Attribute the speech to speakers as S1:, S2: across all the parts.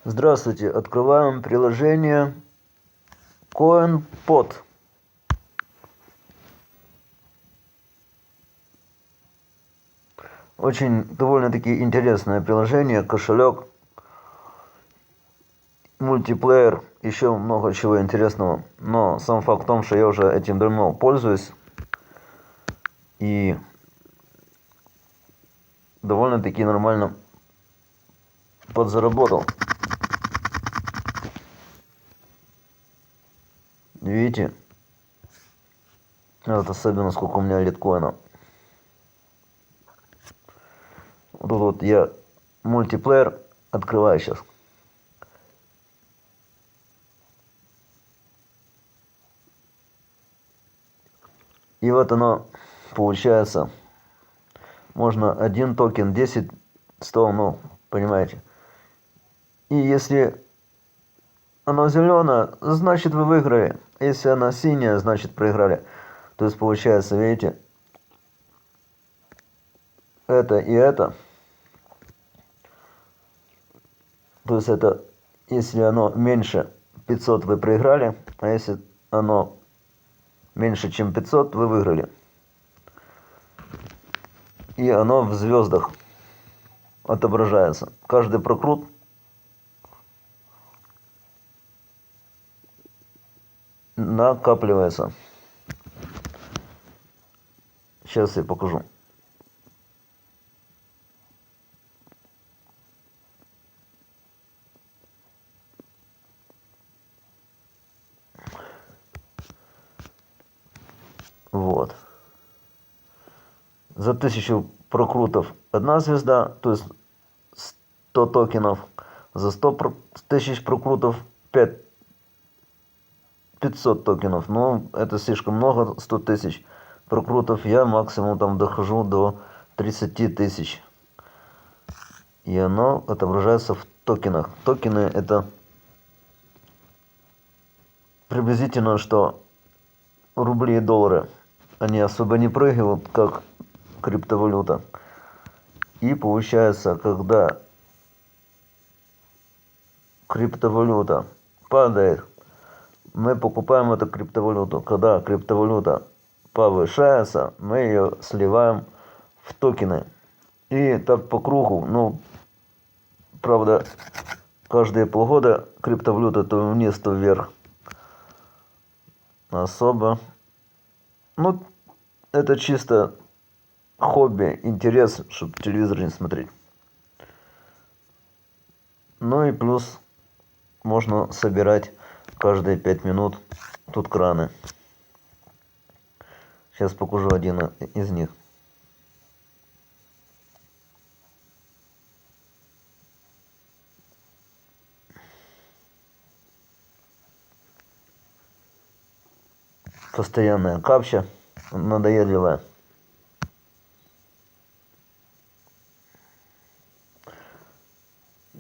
S1: Здравствуйте, открываем приложение CoinPod. Очень довольно-таки интересное приложение, кошелек, мультиплеер, еще много чего интересного. Но сам факт в том, что я уже этим давно пользуюсь и довольно-таки нормально подзаработал. Видите? Вот особенно сколько у меня литкоина. Вот тут вот я мультиплеер открываю сейчас. И вот оно получается. Можно один токен, 10, 100, ну, понимаете. И если оно зеленое, значит вы выиграли. Если оно синее, значит проиграли. То есть получается, видите, это и это. То есть это, если оно меньше 500, вы проиграли. А если оно меньше, чем 500, вы выиграли. И оно в звездах отображается. Каждый прокрут накапливается. Сейчас я покажу. Вот. За 1000 прокрутов 1 звезда, то есть 100 токенов. За 100 тысяч прокрутов 500 токенов. Но это слишком много, 100 тысяч прокрутов. Я максимум там дохожу до 30 тысяч. И оно отображается в токенах. Токены это приблизительно, что рубли и доллары. Они особо не прыгают, как криптовалюта. И получается, когда криптовалюта падает, мы покупаем эту криптовалюту. Когда криптовалюта повышается, мы ее сливаем в токены. И так по кругу. Ну, правда, каждые полгода криптовалюта то вниз, то вверх. Особо. Ну, это чисто хобби, интерес, чтобы телевизор не смотреть. Ну и плюс можно собирать каждые 5 минут тут краны. Сейчас покажу один из них. Постоянная капча, надоедливая.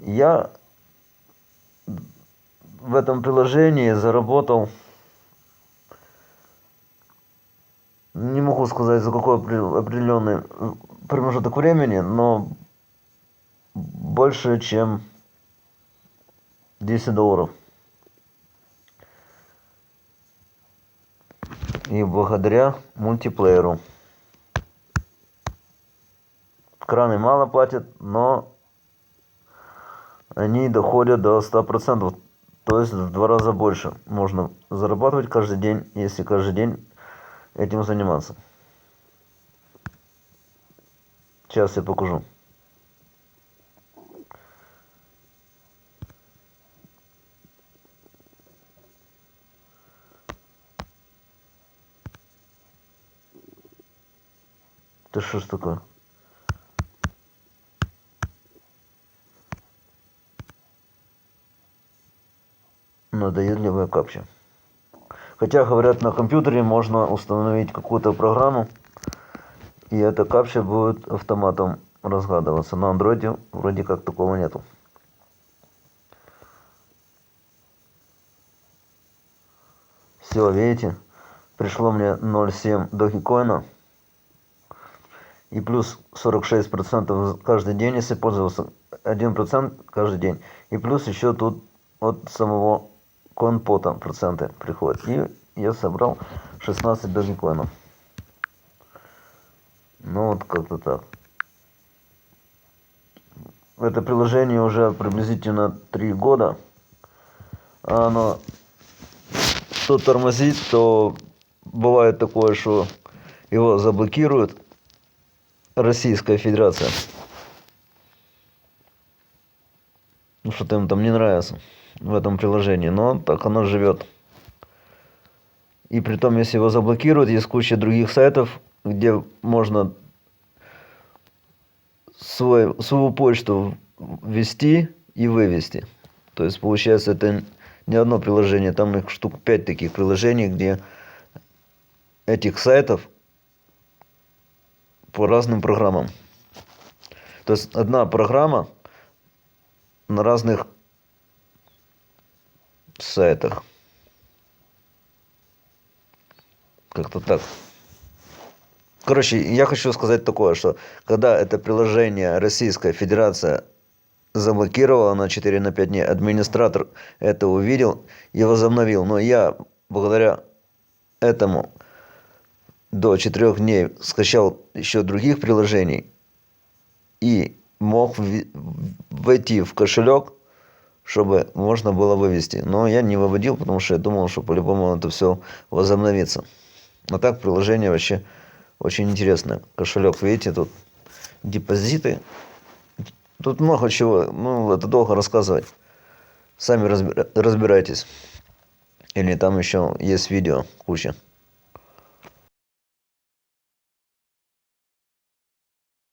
S1: Я в этом приложении заработал, не могу сказать за какой определенный промежуток времени, но больше чем 10 долларов. И благодаря мультиплееру. Краны мало платят, но они доходят до 100%. То есть в 2 раза больше можно зарабатывать каждый день, если каждый день этим заниматься. Сейчас я покажу. Это что ж такое? Надоедливая капча. Хотя, говорят, на компьютере можно установить какую-то программу, и эта капча будет автоматом разгадываться. На андроиде вроде как такого нету. Все, видите? Пришло мне 0,7 догикоина. И плюс 46% каждый день, если пользовался. 1% каждый день. И плюс еще тут от самого конпота проценты приходят. И я собрал 16 догикоинов. Ну вот как-то так. Это приложение уже приблизительно 3 года. А оно то тормозит, то бывает такое, что его заблокирует Российская Федерация. Ну что-то им там не нравится в этом приложении. Но так оно живет. И при том, если его заблокируют, есть куча других сайтов, где можно свою почту ввести и вывести. То есть получается, это не одно приложение, там их штук 5 таких приложений, где этих сайтов по разным программам. То есть одна программа на разных сайтах. Как-то так. Короче, я хочу сказать такое, что когда это приложение Российская Федерация заблокировала на 4 на 5 дней, администратор это увидел и возобновил. Но я благодаря этому до 4 дней скачал еще других приложений и мог войти в кошелек, чтобы можно было вывести. Но я не выводил, потому что я думал, что по-любому это все возобновится. А так приложение вообще очень интересное. Кошелек, видите, тут депозиты. Тут много чего. Ну, это долго рассказывать. Сами разбирайтесь. Или там еще есть видео куча.